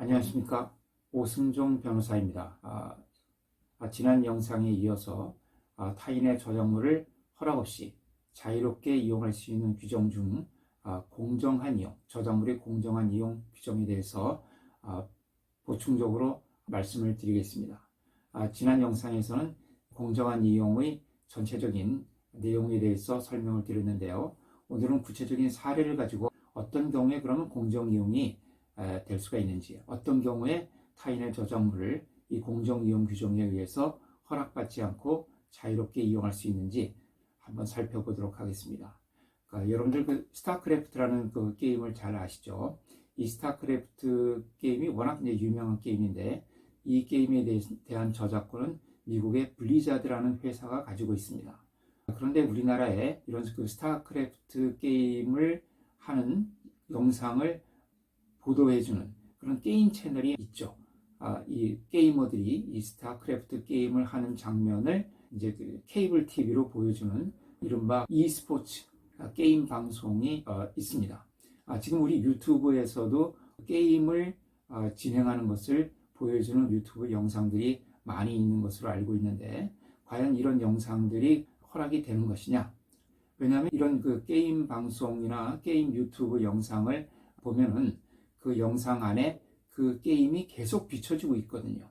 안녕하십니까. 오승종 변호사입니다. 지난 영상에 이어서 타인의 저작물을 허락 없이 자유롭게 이용할 수 있는 규정 중 공정한 이용, 저작물의 공정한 이용 규정에 대해서 보충적으로 말씀을 드리겠습니다. 지난 영상에서는 공정한 이용의 전체적인 내용에 대해서 설명을 드렸는데요. 오늘은 구체적인 사례를 가지고 어떤 경우에 그러면 공정 이용이 될 수가 있는지, 어떤 경우에 타인의 저작물을 이 공정이용 규정에 의해서 허락받지 않고 자유롭게 이용할 수 있는지 한번 살펴보도록 하겠습니다. 여러분들 그 스타크래프트라는 그 게임을 잘 아시죠? 이 스타크래프트 게임이 워낙 이제 유명한 게임인데, 이 게임에 대한 저작권은 미국의 블리자드라는 회사가 가지고 있습니다. 그런데 우리나라에 이런 그 스타크래프트 게임을 하는 영상을 보도해주는 그런 게임 채널이 있죠. 이 게이머들이 이 스타크래프트 게임을 하는 장면을 이제 그 케이블 TV로 보여주는 이른바 e스포츠 게임 방송이 있습니다. 지금 우리 유튜브에서도 게임을 진행하는 것을 보여주는 유튜브 영상들이 많이 있는 것으로 알고 있는데, 과연 이런 영상들이 허락이 되는 것이냐? 왜냐하면 이런 그 게임 방송이나 게임 유튜브 영상을 보면은 그 영상 안에 그 게임이 계속 비춰지고 있거든요.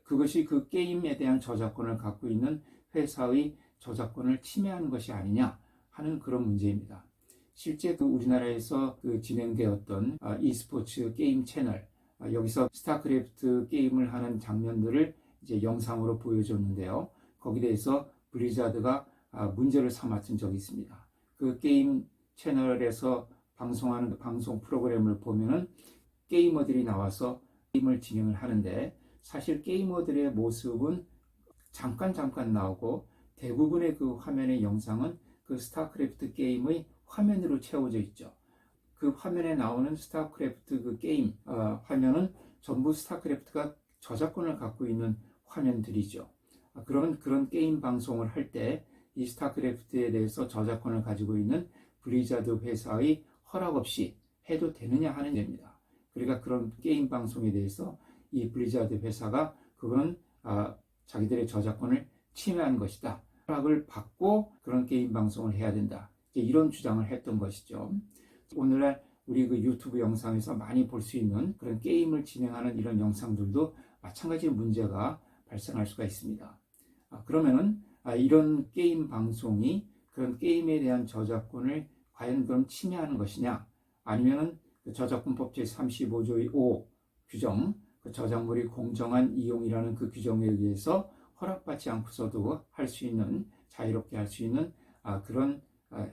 그것이 그 게임에 대한 저작권을 갖고 있는 회사의 저작권을 침해하는 것이 아니냐 하는 그런 문제입니다. 실제 그 우리나라에서 그 진행되었던 e스포츠 게임 채널, 여기서 스타크래프트 게임을 하는 장면들을 이제 영상으로 보여줬는데요. 거기에 대해서 블리자드가 문제를 삼았던 적이 있습니다. 그 게임 채널에서 방송하는 방송 프로그램을 보면은 게이머들이 나와서 게임을 진행을 하는데, 사실 게이머들의 모습은 잠깐 나오고 대부분의 그 화면의 영상은 그 스타크래프트 게임의 화면으로 채워져 있죠. 그 화면에 나오는 스타크래프트 그 게임 화면은 전부 스타크래프트가 저작권을 갖고 있는 화면들이죠. 그런 게임 방송을 할 때 이 스타크래프트에 대해서 저작권을 가지고 있는 블리자드 회사의 허락 없이 해도 되느냐 하는 겁니다. 그러니까 그런 게임 방송에 대해서 이 블리자드 회사가 그건 자기들의 저작권을 침해한 것이다, 허락을 받고 그런 게임 방송을 해야 된다, 이런 주장을 했던 것이죠. 오늘날 우리 그 유튜브 영상에서 많이 볼 수 있는 그런 게임을 진행하는 이런 영상들도 마찬가지 문제가 발생할 수가 있습니다. 그러면은 이런 게임 방송이 그런 게임에 대한 저작권을 과연 그럼 침해하는 것이냐, 아니면은 그 저작권법 제35조의 5 규정, 그 저작물이 공정한 이용이라는 그 규정에 의해서 허락받지 않고서도 할 수 있는, 자유롭게 할 수 있는 그런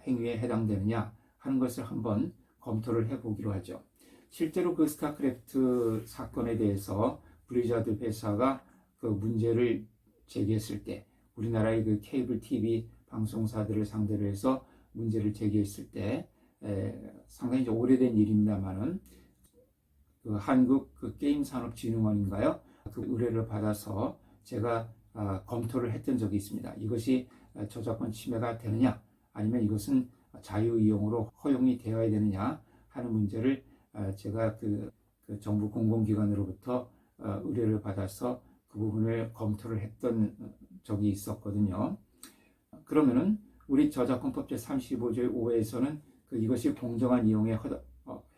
행위에 해당되느냐 하는 것을 한번 검토를 해보기로 하죠. 실제로 그 스타크래프트 사건에 대해서 블리자드 회사가 그 문제를 제기했을 때, 우리나라의 그 케이블 TV 방송사들을 상대로 해서 문제를 제기했을 때, 상당히 이제 오래된 일입니다만은 그 한국 그 게임산업진흥원인가요? 그 의뢰를 받아서 제가 검토를 했던 적이 있습니다. 이것이 저작권 침해가 되느냐, 아니면 이것은 자유이용으로 허용이 되어야 되느냐 하는 문제를 제가 그 정부 공공기관으로부터 의뢰를 받아서 그 부분을 검토를 했던 적이 있었거든요. 그러면은 우리 저작권법 제35조의 5에서는 이것이 공정한 이용에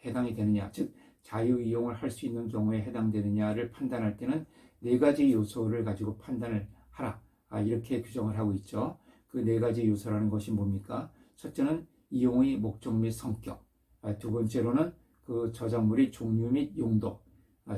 해당이 되느냐, 즉 자유이용을 할 수 있는 경우에 해당되느냐를 판단할 때는 네 가지 요소를 가지고 판단을 하라, 이렇게 규정을 하고 있죠. 그 네 가지 요소라는 것이 뭡니까? 첫째는 이용의 목적 및 성격, 두 번째로는 그 저작물의 종류 및 용도,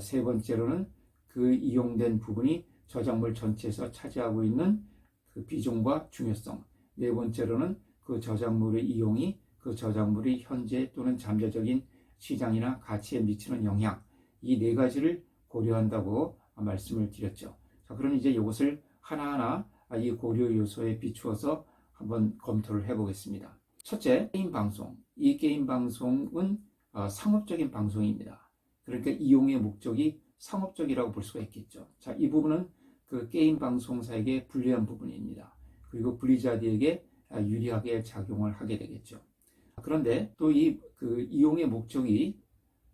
세 번째로는 그 이용된 부분이 저작물 전체에서 차지하고 있는 그 비중과 중요성, 네 번째로는 그 저작물의 이용이 그 저작물의 현재 또는 잠재적인 시장이나 가치에 미치는 영향, 이 네 가지를 고려한다고 말씀을 드렸죠. 자, 그럼 이제 이것을 하나하나 이 고려 요소에 비추어서 한번 검토를 해보겠습니다. 첫째, 게임 방송. 이 게임 방송은 상업적인 방송입니다. 그러니까 이용의 목적이 상업적이라고 볼 수가 있겠죠. 자, 이 부분은 그 게임 방송사에게 불리한 부분입니다. 그리고 블리자드에게 유리하게 작용을 하게 되겠죠. 그런데 또 그 이용의 목적이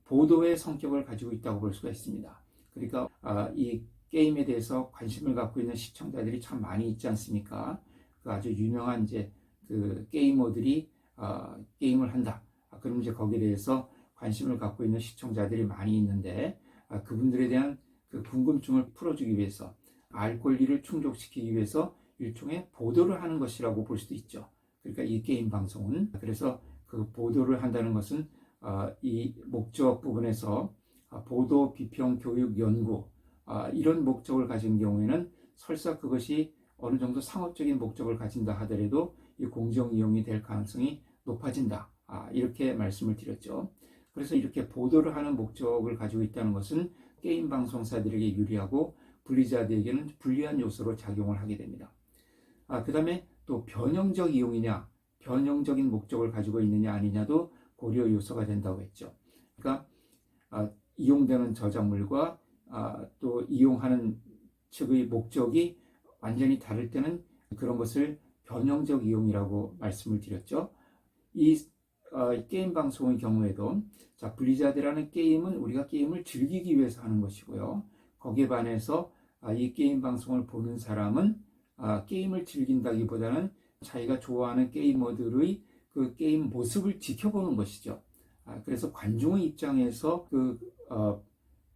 보도의 성격을 가지고 있다고 볼 수가 있습니다. 그러니까 이 게임에 대해서 관심을 갖고 있는 시청자들이 참 많이 있지 않습니까? 그 아주 유명한 이제 그 게이머들이 게임을 한다. 그럼 이제 거기에 대해서 관심을 갖고 있는 시청자들이 많이 있는데 그분들에 대한 그 궁금증을 풀어주기 위해서 알 권리를 충족시키기 위해서 일종의 보도를 하는 것이라고 볼 수도 있죠. 그러니까 이 게임 방송은 그래서 그 보도를 한다는 것은 이 목적 부분에서 보도, 비평, 교육, 연구 이런 목적을 가진 경우에는 설사 그것이 어느 정도 상업적인 목적을 가진다 하더라도 이 공정 이용이 될 가능성이 높아진다. 이렇게 말씀을 드렸죠. 그래서 이렇게 보도를 하는 목적을 가지고 있다는 것은 게임 방송사들에게 유리하고 블리자드에게는 불리한 요소로 작용을 하게 됩니다. 그 다음에 또 변형적 이용이냐, 변형적인 목적을 가지고 있느냐 아니냐도 고려 요소가 된다고 했죠. 그러니까 이용되는 저작물과 또 이용하는 측의 목적이 완전히 다를 때는 그런 것을 변형적 이용이라고 말씀을 드렸죠. 이 게임 방송의 경우에도 블리자드라는 게임은 우리가 게임을 즐기기 위해서 하는 것이고요. 거기에 반해서 이 게임 방송을 보는 사람은 게임을 즐긴다기보다는 자기가 좋아하는 게이머들의 그 게임 모습을 지켜보는 것이죠. 그래서 관중의 입장에서 그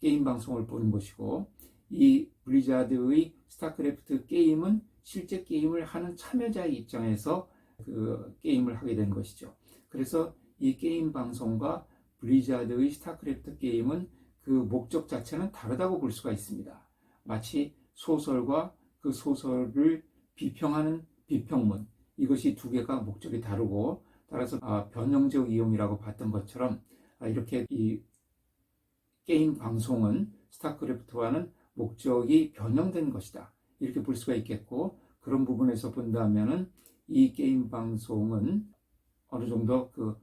게임 방송을 보는 것이고, 이 블리자드의 스타크래프트 게임은 실제 게임을 하는 참여자의 입장에서 그 게임을 하게 된 것이죠. 그래서 이 게임 방송과 블리자드의 스타크래프트 게임은 그 목적 자체는 다르다고 볼 수가 있습니다. 마치 소설과 그 소설을 비평하는 비평문, 이것이 두 개가 목적이 다르고 따라서 변형적 이용이라고 봤던 것처럼 이렇게 이 게임 방송은 스타크래프트와는 목적이 변형된 것이다. 이렇게 볼 수가 있겠고, 그런 부분에서 본다면은 이 게임 방송은 어느 정도 그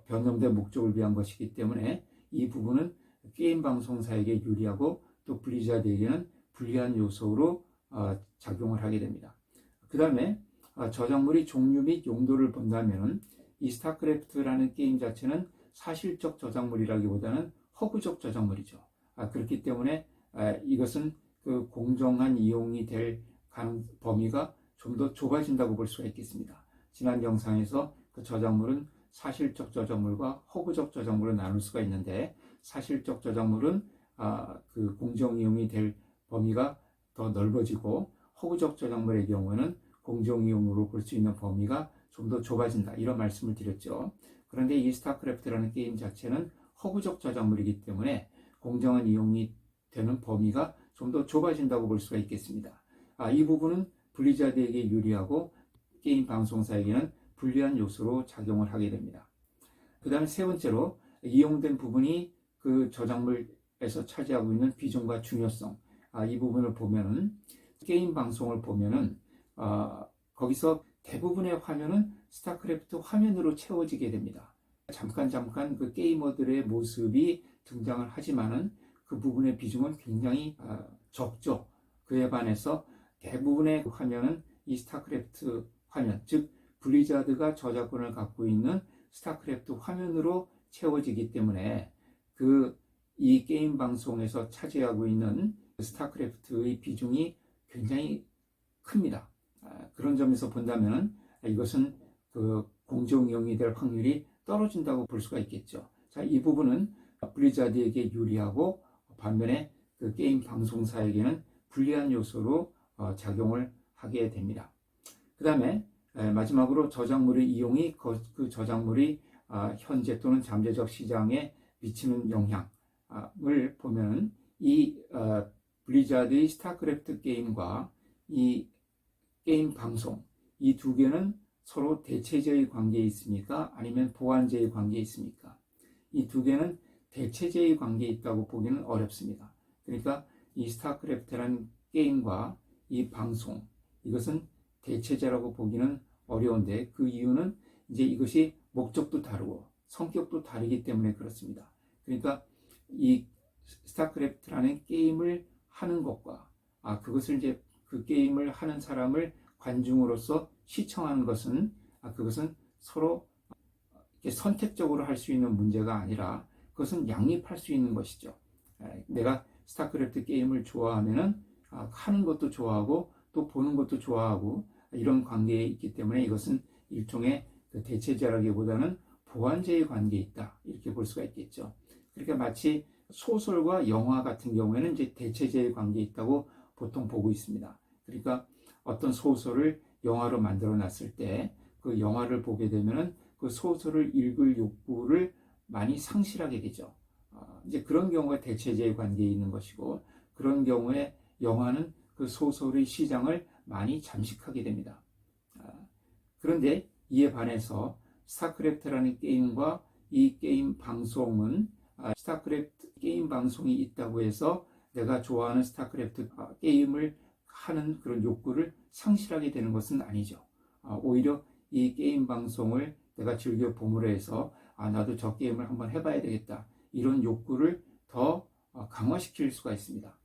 변형된 목적을 위한 것이기 때문에 이 부분은 게임 방송사에게 유리하고 또 블리자드에게는 불리한 요소로 작용을 하게 됩니다. 그 다음에 저작물의 종류 및 용도를 본다면은 이 스타크래프트라는 게임 자체는 사실적 저작물이라기보다는 허구적 저작물이죠. 그렇기 때문에 이것은 그 공정한 이용이 될 범위가 좀 더 좁아진다고 볼 수가 있겠습니다. 지난 영상에서 그 저작물은 사실적 저작물과 허구적 저작물을 나눌 수가 있는데, 사실적 저작물은 그 공정 이용이 될 범위가 더 넓어지고, 허구적 저작물의 경우에는 공정 이용으로 볼 수 있는 범위가 좀 더 좁아진다, 이런 말씀을 드렸죠. 그런데 이 스타크래프트라는 게임 자체는 허구적 저작물이기 때문에 공정한 이용이 되는 범위가 좀 더 좁아진다고 볼 수가 있겠습니다. 이 부분은 블리자드에게 유리하고 게임 방송사에게는 불리한 요소로 작용을 하게 됩니다. 그 다음에 세 번째로 이용된 부분이 그 저작물에서 차지하고 있는 비중과 중요성, 이 부분을 보면은 게임 방송을 보면은 거기서 대부분의 화면은 스타크래프트 화면으로 채워지게 됩니다. 잠깐 그 게이머들의 모습이 등장을 하지만은 그 부분의 비중은 굉장히 적죠. 그에 반해서 대부분의 화면은 이 스타크래프트 화면, 즉 블리자드가 저작권을 갖고 있는 스타크래프트 화면으로 채워지기 때문에 이 게임 방송에서 차지하고 있는 스타크래프트의 비중이 굉장히 큽니다. 그런 점에서 본다면 이것은 그 공정 이용이 될 확률이 떨어진다고 볼 수가 있겠죠. 이 부분은 블리자드에게 유리하고 반면에 그 게임 방송사에게는 불리한 요소로 작용을 하게 됩니다. 그 다음에 마지막으로 저작물의 이용이 그 저작물이 현재 또는 잠재적 시장에 미치는 영향을 보면 이 블리자드의 스타크래프트 게임과 이 게임 방송, 이 두 개는 서로 대체제의 관계에 있습니까? 아니면 보완제의 관계에 있습니까? 이 두 개는 대체제의 관계에 있다고 보기는 어렵습니다. 그러니까 이 스타크래프트라는 게임과 이 방송, 이것은 대체제라고 보기는 어려운데, 그 이유는 이제 이것이 목적도 다르고 성격도 다르기 때문에 그렇습니다. 그러니까 이 스타크래프트라는 게임을 하는 것과 그것을 이제 그 게임을 하는 사람을 관중으로서 시청하는 것은 그것은 서로 선택적으로 할 수 있는 문제가 아니라 그것은 양립할 수 있는 것이죠. 내가 스타크래프트 게임을 좋아하면은 하는 것도 좋아하고 또 보는 것도 좋아하고 이런 관계에 있기 때문에 이것은 일종의 그 대체제라기보다는 보완제의 관계에 있다, 이렇게 볼 수가 있겠죠. 그러니까 마치 소설과 영화 같은 경우에는 이제 대체제의 관계에 있다고 보통 보고 있습니다. 그러니까 어떤 소설을 영화로 만들어 놨을 때 그 영화를 보게 되면은 그 소설을 읽을 욕구를 많이 상실하게 되죠. 이제 그런 경우에 대체제의 관계에 있는 것이고, 그런 경우에 영화는 그 소설의 시장을 많이 잠식하게 됩니다. 그런데 이에 반해서 스타크래프트라는 게임과 이 게임 방송은 스타크래프트 게임 방송이 있다고 해서 내가 좋아하는 스타크래프트 게임을 하는 그런 욕구를 상실하게 되는 것은 아니죠. 오히려 이 게임 방송을 내가 즐겨 봄으로 해서 나도 저 게임을 한번 해봐야 되겠다, 이런 욕구를 더 강화시킬 수가 있습니다.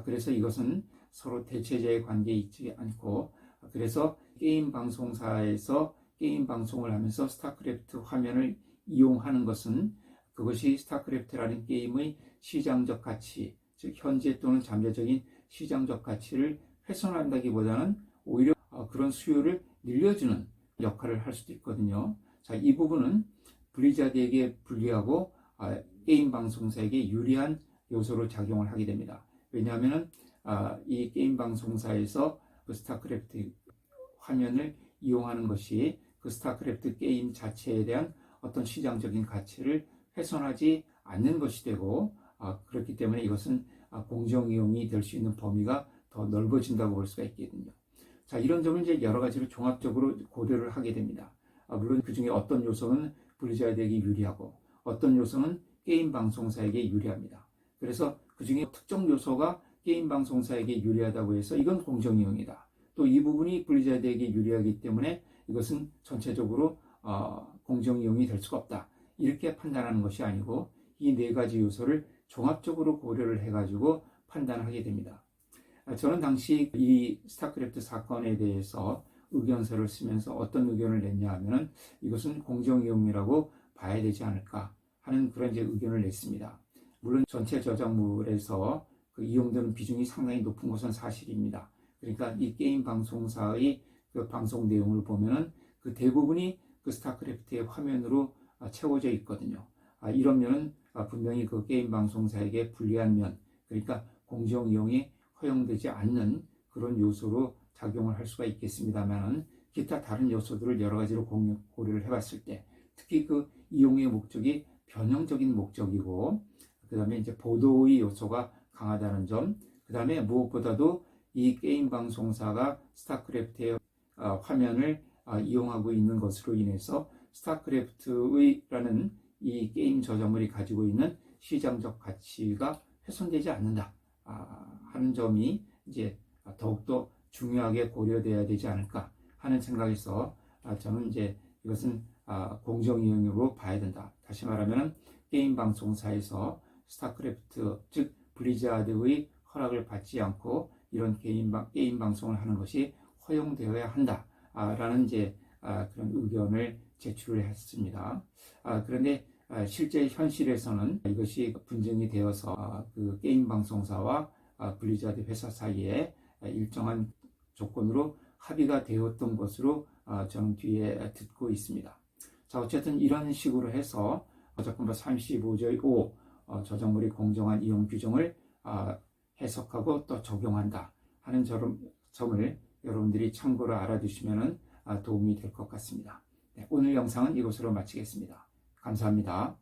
그래서 이것은 서로 대체제의 관계에 있지 않고, 그래서 게임 방송사에서 게임 방송을 하면서 스타크래프트 화면을 이용하는 것은 그것이 스타크래프트라는 게임의 시장적 가치, 즉 현재 또는 잠재적인 시장적 가치를 훼손한다기보다는 오히려 그런 수요를 늘려주는 역할을 할 수도 있거든요. 자, 이 부분은 블리자드에게 불리하고 게임 방송사에게 유리한 요소로 작용을 하게 됩니다. 왜냐하면 이 게임 방송사에서 그 스타크래프트 화면을 이용하는 것이 그 스타크래프트 게임 자체에 대한 어떤 시장적인 가치를 훼손하지 않는 것이 되고, 그렇기 때문에 이것은 공정 이용이 될 수 있는 범위가 더 넓어진다고 볼 수가 있거든요. 자, 이런 점을 이제 여러 가지로 종합적으로 고려를 하게 됩니다. 물론 그 중에 어떤 요소는 블리자드에게 유리하고 어떤 요소는 게임 방송사에게 유리합니다. 그래서 그 중에 특정 요소가 게임 방송사에게 유리하다고 해서 이건 공정 이용이다, 또 이 부분이 블리자드에게 유리하기 때문에 이것은 전체적으로 공정 이용이 될 수가 없다, 이렇게 판단하는 것이 아니고 이 네 가지 요소를 종합적으로 고려를 해가지고 판단하게 됩니다. 저는 당시 이 스타크래프트 사건에 대해서 의견서를 쓰면서 어떤 의견을 냈냐 하면 이것은 공정 이용이라고 봐야 되지 않을까 하는 그런 이제 의견을 냈습니다. 물론 전체 저작물에서 그 이용되는 비중이 상당히 높은 것은 사실입니다. 그러니까 이 게임 방송사의 그 방송 내용을 보면은 그 대부분이 그 스타크래프트의 화면으로 채워져 있거든요. 이런 면은 분명히 그 게임 방송사에게 불리한 면, 그러니까 공정 이용이 허용되지 않는 그런 요소로 작용을 할 수가 있겠습니다만, 기타 다른 요소들을 여러 가지로 고려를 해봤을 때 특히 그 이용의 목적이 변형적인 목적이고, 그 다음에 이제 보도의 요소가 강하다는 점, 그 다음에 무엇보다도 이 게임 방송사가 스타크래프트의 화면을 이용하고 있는 것으로 인해서 스타크래프트라는 이 게임 저작물이 가지고 있는 시장적 가치가 훼손되지 않는다 하는 점이 이제 더욱더 중요하게 고려돼야 되지 않을까 하는 생각에서 저는 이제 이것은 공정 이용으로 봐야 된다. 다시 말하면 게임 방송사에서 스타크래프트, 즉 블리자드의 허락을 받지 않고 이런 게임 방송을 하는 것이 허용되어야 한다라는 이제 그런 의견을 제출을 했습니다. 그런데 실제 현실에서는 이것이 분쟁이 되어서 그 게임 방송사와 블리자드 회사 사이에 일정한 조건으로 합의가 되었던 것으로 저는 뒤에 듣고 있습니다. 자, 어쨌든 이런 식으로 해서 저작권법 35조의 5 저작물의 공정한 이용 규정을 해석하고 또 적용한다 하는 점을 여러분들이 참고로 알아두시면 도움이 될 것 같습니다. 네, 오늘 영상은 이것으로 마치겠습니다. 감사합니다.